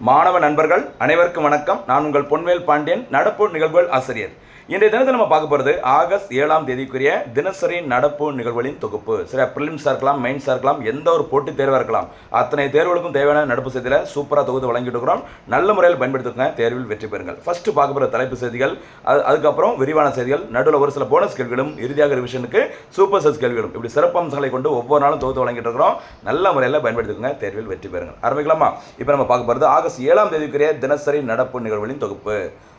மாணவ நண்பர்கள் அனைவருக்கும் வணக்கம். நான் உங்கள் பொன்வேல் பாண்டியன், நடப்பு நிகழ்வுகள் ஆசிரியர். இன்றைய தினத்தில் நம்ம பார்க்க போகிறது ஆகஸ்ட் 7ஆம் தேதிக்குரிய தினசரி நடப்பு நிகழ்வுகளின் தொகுப்பு. சரியா, ப்ரிலிம்ஸாக இருக்கலாம், மெயின்ஸாக இருக்கலாம், எந்த ஒரு போட்டித் தேர்வாக இருக்கலாம், அத்தனை தேர்வுகளுக்கும் தேவையான நடப்பு செய்தியில் சூப்பராக தொகுத்து வழங்கிட்டு இருக்கிறோம். நல்ல முறையில் பயன்படுத்திக்கங்க, தேர்வில் வெற்றி பெறுங்கள். ஃபர்ஸ்ட் பார்க்க போகிற தலைப்பு செய்திகள், அதுக்கப்புறம் விரிவான செய்திகள், நடுவில் ஒரு சில போனஸ் கேள்விகளும், இறுதியாக ரிவிஷனுக்கு சூப்பர் சஸ் கேள்விகளும், இப்படி சிறப்பு அம்சங்களை கொண்டு ஒவ்வொரு நாளும் தொகுத்து வழங்கிட்டு இருக்கிறோம். நல்ல முறையில் பயன்படுத்திக்கங்க, தேர்வில் வெற்றி பெறுங்கள். ஆரம்பிக்கலாமா? இப்போ நம்ம பார்க்க போகிறது ஆகஸ்ட் 7ஆம் தேதிக்குரிய தினசரி நடப்பு நிகழ்வுகளின் தொகுப்பு.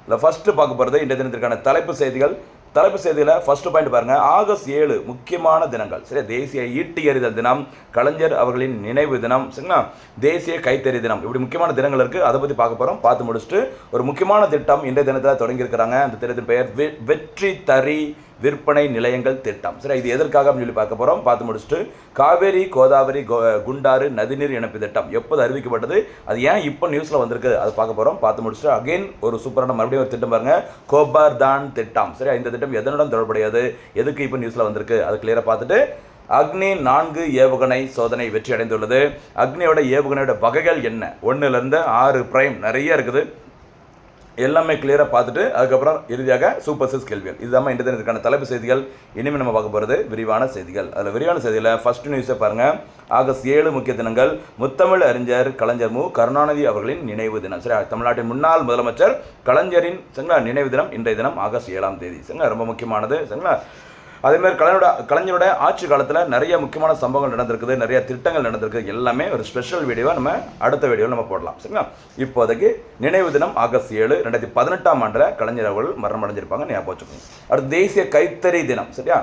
இல்லை ஃபர்ஸ்ட் பார்க்க போகிறது இன்றைய தினத்திற்கான தலைப்பு செய்திகள். தலைப்பு செய்தியில் ஃபர்ஸ்ட் பாயிண்ட் பாருங்கள். ஆகஸ்ட் 7 முக்கியமான தினங்கள். சரி, தேசிய ஈட்டி எறிதல் தினம், கலைஞர் அவர்களின் நினைவு தினம், சரிங்களா, தேசிய கைத்தறி தினம், இப்படி முக்கியமான தினங்கள் இருக்குது. அதை பற்றி பார்க்க போகிறோம். பார்த்து முடிச்சுட்டு ஒரு முக்கியமான திட்டம் இன்றைய தினத்தில் தொடங்கியிருக்கிறாங்க. அந்த திட்டத்தின் பெயர் வெற்றி தறி விற்பனை நிலையங்கள் திட்டம். சரி, இது எதற்காக அப்படின்னு சொல்லி பார்க்க போகிறோம். பார்த்து முடிச்சுட்டு காவேரி கோதாவரி குண்டாறு நதிநீர் இணைப்பு திட்டம் எப்போது அறிவிக்கப்பட்டது, அது ஏன் இப்போ நியூஸில் வந்திருக்கு, அது பார்க்க போகிறோம். பார்த்து முடிச்சுட்டு அகைன் ஒரு சூப்பரான மறுபடியும் ஒரு திட்டம் பாருங்கள், கோபர்தான் திட்டம். சரி, இந்த திட்டம் எதனுடன் தொடர்புடையது, எதுக்கு இப்போ நியூஸில் வந்திருக்கு, அது கிளியராக பார்த்துட்டு அக்னி 4 ஏவுகணை சோதனை வெற்றி அடைந்துள்ளது. அக்னியோட ஏவுகணையோட வகைகள் என்ன, 1லேருந்து 6 பிரைம் நிறைய இருக்குது, எல்லாமே கிளியராக பார்த்துட்டு அதுக்கப்புறம் இறுதியாக சூப்பர் சிக்ஸ் கேள்விகள். இதுதான் இந்த தினத்துக்கான தலைப்பு செய்திகள். இனிமேல் நம்ம பார்க்க போகிறது விரிவான செய்திகள். அதில் விரிவான செய்தியில் ஃபர்ஸ்ட் நியூஸை பாருங்கள். ஆகஸ்ட் 7 முக்கிய தினங்கள். முத்தமிழ் அறிஞர் கலைஞர் மு கருணாநிதி அவர்களின் நினைவு தினம். சரி, தமிழ்நாட்டின் முன்னாள் முதலமைச்சர் கலைஞரின் சரிங்களா நினைவு தினம் இன்றைய தினம் ஆகஸ்ட் 7ஆம் தேதி. சரிங்களா, ரொம்ப முக்கியமானது. சரிங்களா, அதேமாதிரி கலைஞரோட ஆட்சி காலத்தில் நிறைய முக்கியமான சம்பவங்கள் நடந்திருக்குது, நிறைய திட்டங்கள் நடந்திருக்கு. எல்லாமே ஒரு ஸ்பெஷல் வீடியோவாக நம்ம அடுத்த வீடியோவில் நம்ம போடலாம். சரிங்களா, இப்போதைக்கு நினைவு தினம் ஆகஸ்ட் 7 2018ஆம் ஆண்டில் கலைஞர் அவர்கள் மரணம் அடைஞ்சிருப்பாங்க, ஞாபகம் வச்சுக்கோங்க. அடுத்து தேசிய கைத்தறி தினம். சரியா,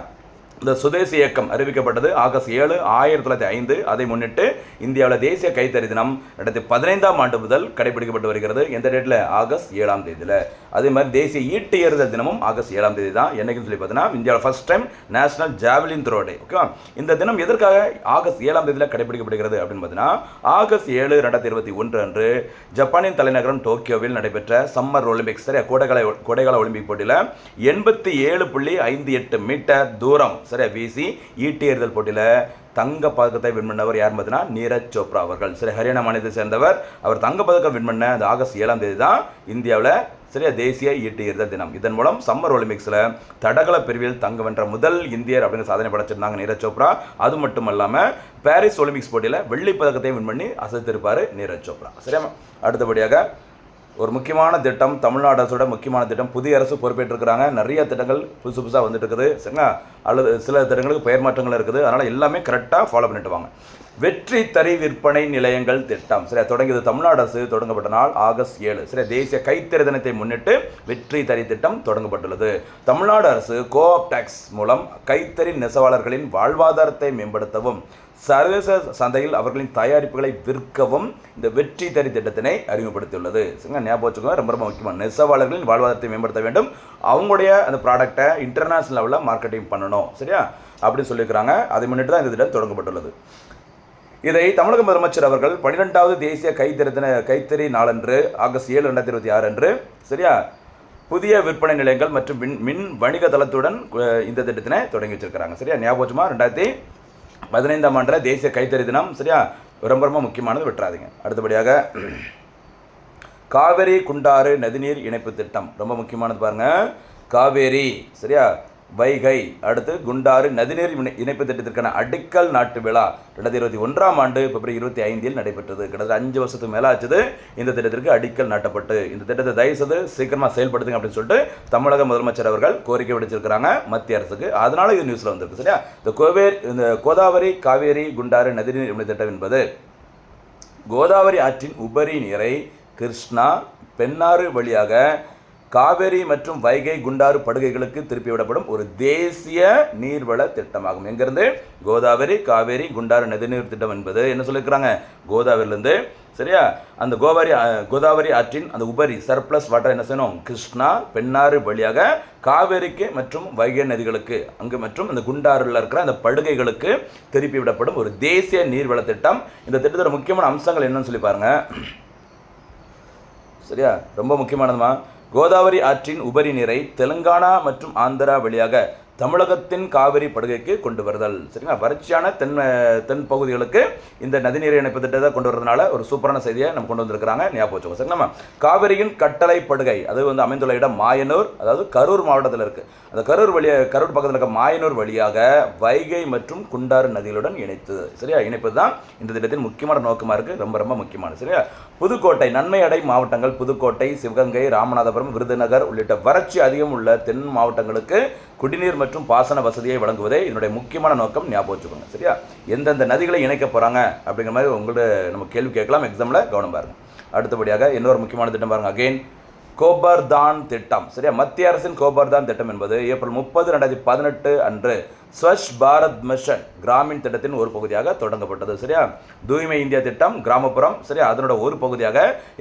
இந்த சுதேசி இயக்கம் அறிவிக்கப்பட்டது ஆகஸ்ட் 7 1905. அதை முன்னிட்டு இந்தியாவில் தேசிய கைத்தறி தினம் 2015ஆம் ஆண்டு முதல் கடைபிடிக்கப்பட்டு வருகிறது. எந்த டேட்டில்? ஆகஸ்ட் 7ஆம் தேதியில். அதே மாதிரி தேசிய ஈட்டி எறிதல் தினமும் ஆகஸ்ட் 7ஆம் தேதி தான். என்னைக்குன்னு சொல்லி பார்த்தீங்கன்னா இந்தியாவில் first time national javelin throw day. ஓகேவா, இந்த தினம் எதற்காக ஆகஸ்ட் 7ஆம் தேதியில் கடைபிடிக்கப்படுகிறது அப்படின்னு பார்த்தீங்கன்னா ஆகஸ்ட் 7 2021 அன்று ஜப்பானின் தலைநகரம் டோக்கியோவில் நடைபெற்ற சம்மர் ஒலிம்பிக்ஸ், சரியா, கோடைகால ஒலிம்பிக் போட்டியில் 87.58 மீட்டர் தூரம் சரியா வீசி ஈட்டி எறிதல் போட்டியில் தங்க பதக்கத்தை வின் பண்ணவர் யார் பார்த்தீங்கன்னா நீரஜ் சோப்ரா அவர்கள். சரி, ஹரியானா மாநிலத்தை சேர்ந்தவர். அவர் தங்க பதக்கம் வின் பண்ண அந்த ஆகஸ்ட் 7ஆம் தேதி தான் இந்தியாவில் சரியா தேசிய ஈட்டி எறிதல் தினம். இதன் மூலம் சம்மர் ஒலிம்பிக்ஸில் தடகள பிரிவில் தங்க வென்ற முதல் இந்தியர் அப்படிங்கிற சாதனை படைச்சிருந்தாங்க நீரஜ் சோப்ரா. அது மட்டும் இல்லாமல் பாரிஸ் ஒலிம்பிக்ஸ் போட்டியில் வெள்ளி பதக்கத்தை வின் பண்ணி அசைத்திருப்பார் நீரஜ் சோப்ரா. சரியா, அடுத்தபடியாக ஒரு முக்கியமான திட்டம், தமிழ்நாடு அரசோட முக்கியமான திட்டம், புதிய அரசு பொறுப்பேற்றிருக்கிறாங்க. நிறைய திட்டங்கள் புதுசாக வந்துட்டு இருக்குது. சரிங்களா, அல்லது சில திட்டங்களுக்கு பெயர் மாற்றங்கள் இருக்குது. அதனால் எல்லாமே கரெக்டாக ஃபாலோ பண்ணிட்டு வாங்க. வெற்றி தறி விற்பனை நிலையங்கள் திட்டம். சரியா, தொடங்கியது தமிழ்நாடு அரசு, தொடங்கப்பட்ட நாள் ஆகஸ்ட் 7. சரியா, தேசிய கைத்தறி தினத்தை முன்னிட்டு வெற்றி தறி திட்டம் தொடங்கப்பட்டுள்ளது. தமிழ்நாடு அரசு கோஆப்டெக்ஸ் மூலம் கைத்தறி நெசவாளர்களின் வாழ்வாதாரத்தை மேம்படுத்தவும் சர்வதேச சந்தையில் அவர்களின் தயாரிப்புகளை விற்கவும் இந்த வெற்றி தறி திட்டத்தினை அறிமுகப்படுத்தியுள்ளது. சரிங்களா, ஞாபகம் வச்சுக்கோங்க, ரொம்ப ரொம்ப முக்கியமாக. நெசவாளர்களின் வாழ்வாதாரத்தை மேம்படுத்த வேண்டும், அவங்களுடைய அந்த ப்ராடக்டை இன்டர்நேஷனல் லெவலில் மார்க்கெட்டிங் பண்ணணும். சரியா, அப்படின்னு சொல்லியிருக்கிறாங்க. அதை முன்னிட்டு தான் இந்த திட்டம் தொடங்கப்பட்டுள்ளது. இதை தமிழக முதலமைச்சர் அவர்கள் 12வது தேசிய கைத்தறி நாளன்று ஆகஸ்ட் 7 2026 அன்று சரியா புதிய விற்பனை நிலையங்கள் மற்றும் மின் வணிக தளத்துடன் இந்த திட்டத்தினை தொடங்கி வச்சிருக்கிறாங்க. சரியா, ஞாபகம் வச்சுமா, 2015ஆம் ஆண்டில் தேசிய கைத்தறி தினம். சரியா, ரொம்ப ரொம்ப முக்கியமானது, விட்டுறாதீங்க. அடுத்தபடியாக காவேரி குண்டாறு நதிநீர் இணைப்பு திட்டம், ரொம்ப முக்கியமானது பாருங்க. காவேரி சரியா வைகை அடுத்து குண்டாறு நதிநீர் இணைப்பு திட்டத்திற்கான அடிக்கல் நாட்டு விழா 2021ஆம் ஆண்டு பிப்ரவரி 25 நடைபெற்றது. கிட்டத்தட்ட 5 வருஷத்துக்கு மேலே ஆச்சுது இந்த திட்டத்திற்கு அடிக்கல் நாட்டப்பட்டு. இந்த திட்டத்தை தயவுசெய்து சீக்கிரமாக செயல்படுத்துங்க அப்படின்னு சொல்லிட்டு தமிழக முதலமைச்சர் அவர்கள் கோரிக்கை விடுச்சிருக்கிறாங்க மத்திய அரசுக்கு. அதனால இது நியூஸில் வந்திருக்கு. சரியா, இந்த கோதாவரி காவேரி குண்டாறு நதிநீர் இணைப்பு திட்டம் என்பது கோதாவரி ஆற்றின் உபரி நீரை கிருஷ்ணா பெண்ணாறு வழியாக காவேரி மற்றும் வைகை குண்டாறு படுகைகளுக்கு திருப்பிவிடப்படும் ஒரு தேசிய நீர்வள திட்டமாகும். எங்கிருந்து? கோதாவரி காவேரி குண்டாறு நதிநீர் திட்டம் என்பது என்ன சொல்லியிருக்கிறாங்க, கோதாவரியிலிருந்து சரியா அந்த கோதாவரி ஆற்றின் அந்த உபரி சர்ப்ளஸ் வாட்டர் என்ன செய்யணும், கிருஷ்ணா பெண்ணாறு வழியாக காவேரிக்கு மற்றும் வைகை நதிகளுக்கு அங்கு மற்றும் அந்த குண்டாறில் இருக்கிற அந்த படுகைகளுக்கு திருப்பி விடப்படும் ஒரு தேசிய நீர்வள திட்டம். இந்த திட்டத்தோட முக்கியமான அம்சங்கள் என்னன்னு சொல்லி பாருங்க. சரியா, ரொம்ப முக்கியமானதுமா. கோதாவரி ஆற்றின் உபரி நீரை தெலுங்கானா மற்றும் ஆந்திரா வழியாக தமிழகத்தின் காவிரி படுகைக்கு கொண்டு வருதல். சரிங்களா, வறட்சியான தென் பகுதிகளுக்கு இந்த நதிநீரை இணைப்பு திட்டத்தை கொண்டு வரதுனால ஒரு சூப்பரான செய்தியை நம்ம கொண்டு வந்திருக்கிறாங்க, ஞாபகம் வச்சுக்கோங்க. சரிங்களா, காவிரியின் கட்டளை படுகை அது வந்து அமைந்துள்ள இடம் மாயனூர், அதாவது கரூர் மாவட்டத்தில் இருக்குது. அந்த கரூர் பக்கத்தில் இருக்க மாயனூர் வழியாக வைகை மற்றும் குண்டாறு நதிகளுடன் இணைப்பது தான் இந்த திட்டத்தின் முக்கியமான நோக்கமாக இருக்குது, ரொம்ப ரொம்ப முக்கியமான. சரியா, புதுக்கோட்டை நன்மை அடை மாவட்டங்கள் புதுக்கோட்டை, சிவகங்கை, ராமநாதபுரம், விருதுநகர் உள்ளிட்ட வறட்சி அதிகம் உள்ள தென் மாவட்டங்களுக்கு குடிநீர் மற்றும் பாசன வசதியை வழங்குவதே என்னுடைய முக்கியமான நோக்கம், ஞாபகம் வச்சுக்கோங்க. சரியா, எந்தெந்த நதிகளை இணைக்க போகிறாங்க அப்படிங்கிற மாதிரி உங்கள்கிட்ட நம்ம கேள்வி கேட்கலாம், எக்ஸாமில் கவனம் பாருங்கள். அடுத்தபடியாக இன்னொரு முக்கியமான திட்டம் பாருங்கள், அகெயின் கோபர்தான் திட்டம். சரியா, மத்திய அரசின் கோபர்தான் திட்டம் என்பது ஏப்ரல் 30, 2018 அன்று ஸ்வச் பாரத் மிஷன் கிராமின் திட்டத்தின் ஒரு பகுதியாக தொடங்கப்பட்டது. சரியா, தூய்மை இந்தியா திட்டம் கிராமப்புறம். சரியா, அதனோட ஒரு பகுதியாக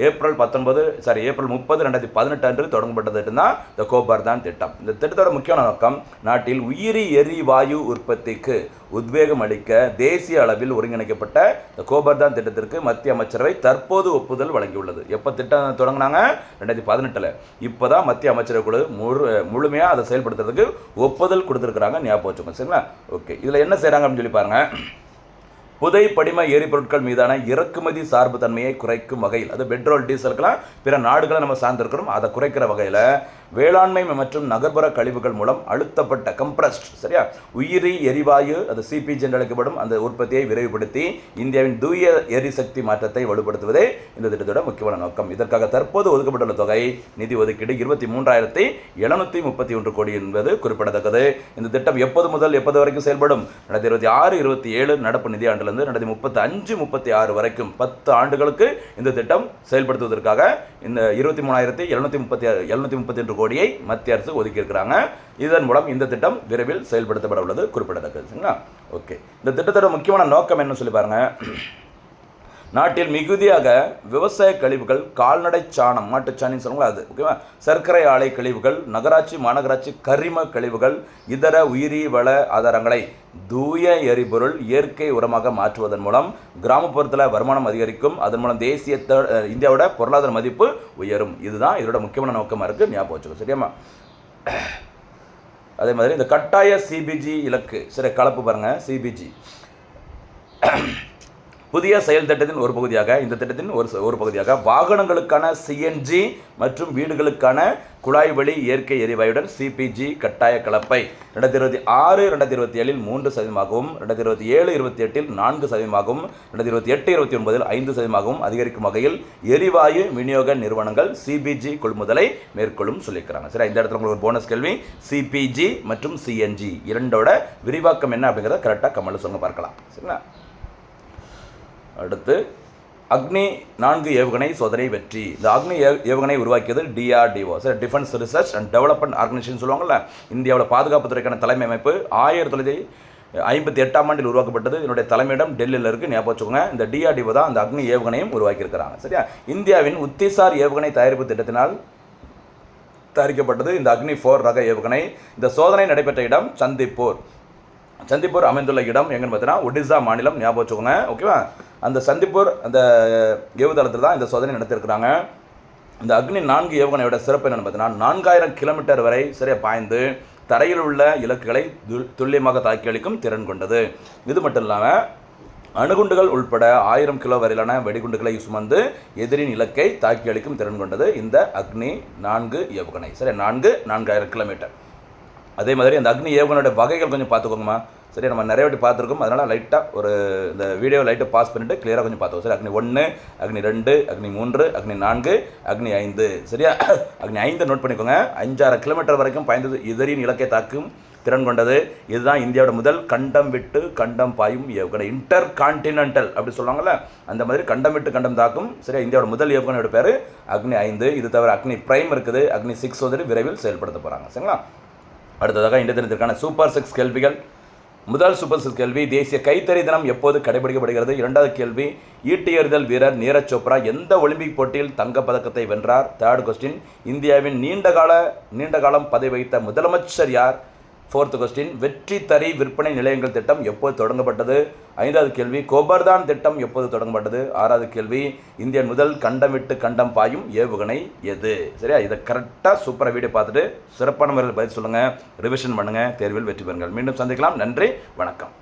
ஏப்ரல் 30, 2018 அன்று தொடங்கப்பட்ட திட்டம் தான் இந்த கோபர்தான் திட்டம். இந்த திட்டத்தோட முக்கியமான நோக்கம் நாட்டில் உயிரி எரிவாயு உற்பத்திக்கு உத்வேகம் அளிக்க தேசிய அளவில் ஒருங்கிணைக்கப்பட்ட இந்த கோபர்தான் திட்டத்திற்கு மத்திய அமைச்சரவை தற்போது ஒப்புதல் வழங்கியுள்ளது. எப்போ திட்டம் தொடங்கினாங்க? 2018. இப்போ தான் மத்திய அமைச்சரவை குழு முழுமையாக அதை செயல்படுத்துறதுக்கு ஒப்புதல் கொடுத்துருக்குறாங்க, ஞாபகம் வச்சுக்கோங்க. சரிங்களா, ஓகே. இதில் என்ன செய்கிறாங்க அப்படின்னு சொல்லி பாருங்கள். புதை படிம எரிபொருட்கள் மீதான இறக்குமதி சார்பு தன்மையை குறைக்கும் வகையில், அது பெட்ரோல் டீசலுக்கெல்லாம் பிற நாடுகளை நம்ம சார்ந்திருக்கிறோம், அதை குறைக்கிற வகையில் வேளாண்மை மற்றும் நகர்ப்புற கழிவுகள் மூலம் அழுத்தப்பட்ட கம்ப்ரஸ்ட் சரியா உயிரி எரிவாயு அது சிபிஜி என்று அழைக்கப்படும் அந்த உற்பத்தியை விரைவுபடுத்தி இந்தியாவின் தூய எரிசக்தி மாற்றத்தை வலுப்படுத்துவதே இந்த திட்டத்தோட முக்கியமான நோக்கம். இதற்காக தற்போது ஒதுக்கப்பட்டுள்ள தொகை நிதி ஒதுக்கீடு 23,731 கோடி என்பது குறிப்பிடத்தக்கது. இந்த திட்டம் எப்போது முதல் எப்போது வரைக்கும் செயல்படும்? 2026-27 நடப்பு நிதியாண்டிலிருந்து 2035-36 வரைக்கும் 10 ஆண்டுகளுக்கு இந்த திட்டம் செயல்படுத்துவதற்காக இந்த 23,732 கோடியை மத்திய அரசு ஒதுக்கியிருக்கிறாங்க. இதன் மூலம் இந்த திட்டம் விரைவில் செயல்படுத்தப்பட உள்ளது குறிப்பிடத்தக்கது. ஓகே, இந்த திட்டத்தோட முக்கியமான நோக்கம் என்ன சொல்லி பாருங்க. நாட்டில் மிகுதியாக விவசாய கழிவுகள், கால்நடை சாணம், மாட்டுச்சாணின்னு சொல்லுவாங்க அது, ஓகேவா, சர்க்கரை ஆலை கழிவுகள், நகராட்சி மாநகராட்சி கரிம கழிவுகள், இதர உயிரி வள ஆதாரங்களை தூய எரிபொருள் இயற்கை உரமாக மாற்றுவதன் மூலம் கிராமப்புறத்தில் வருமானம் அதிகரிக்கும். அதன் மூலம் இந்தியாவோட பொருளாதார மதிப்பு உயரும். இதுதான் இதோட முக்கியமான நோக்கமாக இருக்குது, ஞாபகம் வச்சுக்கோ. சரியாமா? அதே மாதிரி இந்த கட்டாய சிபிஜி இலக்கு சரி கலப்பு பாருங்கள். சிபிஜி புதிய செயல் திட்டத்தின் ஒரு பகுதியாக இந்த திட்டத்தின் ஒரு பகுதியாக வாகனங்களுக்கான சிஎன்ஜி மற்றும் வீடுகளுக்கான குழாய் வழி இயற்கை எரிவாயுடன் சிபிஜி கட்டாய கலப்பை 2026-2027 3%, 2027-28 4%, 2028-29 5% அதிகரிக்கும் வகையில் எரிவாயு விநியோக நிறுவனங்கள் சிபிஜி கொள்முதலை மேற்கொள்ளும் சொல்லியிருக்கிறாங்க. சரி, இந்த இடத்துல உங்களுக்கு ஒரு போனஸ் கேள்வி, சிபிஜி மற்றும் சிஎன்ஜி இரண்டோட விரிவாக்கம் என்ன அப்படிங்கிறத கரெக்டாக கமெண்ட்ல சொல்லுங்க, பார்க்கலாம். சரிங்களா? அடுத்து அக்னி 4 ஏவுகணை சோதனை வெற்றி. இந்த அக்னி ஏவுகணை உருவாக்கியது DRDO, சரி, defence research and development organisation சொல்லுவாங்கள்ல. இந்தியாவோட பாதுகாப்புத்துறைக்கான தலைமை அமைப்பு 1958ஆம் ஆண்டில் உருவாக்கப்பட்டது. இதனுடைய தலைமையிடம் டெல்லியில் இருக்குது, ஞாபகம் வச்சுக்கோங்க. இந்த DRDO தான் அந்த அக்னி ஏவுகணையும் உருவாக்கியிருக்கிறாங்க. சரியா? இந்தியாவின் உத்திசார் ஏவுகணை தயாரிப்பு திட்டத்தினால் தயாரிக்கப்பட்டது இந்த அக்னி 4 ரக ஏவுகணை. இந்த சோதனை நடைபெற்ற இடம் சந்திப்பூர் அமைந்துள்ள இடம் எங்கன்னு பார்த்தீங்கன்னா ஒடிசா மாநிலம், ஞாபகம் வச்சுக்கோங்க. ஓகேவா? அந்த சந்திப்பூர் அந்த ஏவுதளத்தில் தான் இந்த சோதனை நடத்தியிருக்கிறாங்க. இந்த அக்னி 4 ஏவுகணையோட சிறப்பு என்னென்னு பார்த்தீங்கன்னா 4000 கிலோமீட்டர் வரை சரியாக பாய்ந்து தரையில் உள்ள இலக்குகளை துல்லியமாக தாக்கி அளிக்கும் திறன் கொண்டது. இது மட்டும் இல்லாமல் அணுகுண்டுகள் உட்பட 1000 கிலோ வரையிலான வெடிகுண்டுகளை சுமந்து எதிரின் இலக்கை தாக்கி அளிக்கும் திறன் கொண்டது இந்த அக்னி 4 ஏவுகணை. சரி, 4000 கிலோமீட்டர். அதே மாதிரி அந்த அக்னி ஏவுகணையோட வகைகள் கொஞ்சம் பார்த்துக்கோங்கம்மா. சரி, நம்ம நிறைய வாட்டி பார்த்துருக்கோம், அதனால் லைட்டாக ஒரு இந்த வீடியோ லைட்டாக பாஸ் பண்ணிவிட்டு கிளியராக கொஞ்சம் பார்த்துக்கோம். சரி, அக்னி 1, அக்னி 2, அக்னி 3, அக்னி 4, அக்னி 5. சரியா? அக்னி 5 நோட் பண்ணிக்கோங்க. 5,000 கிலோமீட்டர் வரைக்கும் பாய்ந்தது எதிரின் இலக்கை தாக்கும் திறன் கொண்டது. இதுதான் இந்தியாவோட முதல் கண்டம் விட்டு கண்டம் பாயும் ஏவுகணை. இன்டர் கான்டினென்டல் அப்படி சொல்லுவாங்கள்ல, அந்த மாதிரி கண்டம் விட்டு கண்டம் தாக்கும். சரியா? இந்தியாவோட முதல் ஏவுகணையோட பேர் அக்னி 5. இது தவிர அக்னி பிரைம் இருக்குது, அக்னி 6 வந்துட்டு விரைவில் செயல்படுத்த போகிறாங்க. சரிங்களா? அடுத்ததாக இன்றைய தினத்திற்கான சூப்பர் 6 கேள்விகள். முதல் சூப்பர் 6 கேள்வி, தேசிய கைத்தறி தினம் எப்போது கடைபிடிக்கப்படுகிறது? இரண்டாவது கேள்வி, ஈட்டி எறிதல் வீரர் நீரஜ் சோப்ரா எந்த ஒலிம்பிக் போட்டியில் தங்கப்பதக்கத்தை வென்றார்? தேர்ட் கொஸ்டின், இந்தியாவின் நீண்ட காலம் பதவி வகித்த முதலமைச்சர் யார்? 4th கொஸ்டின், வெற்றி தறி விற்பனை நிலையங்கள் திட்டம் எப்போது தொடங்கப்பட்டது? 5வது கேள்வி, கோபர்தான் திட்டம் எப்போது தொடங்கப்பட்டது? 6வது கேள்வி, இந்தியன் முதல் கண்டம் விட்டு கண்டம் பாயும் ஏவுகணை எது? சரியா? இதை கரெக்டாக சூப்பராக வீடியோ பார்த்துட்டு சிறப்பான முறையில் பதில் சொல்லுங்கள், ரிவிஷன் பண்ணுங்கள், தேர்வில் வெற்றி பெறுங்கள். மீண்டும் சந்திக்கலாம். நன்றி, வணக்கம்.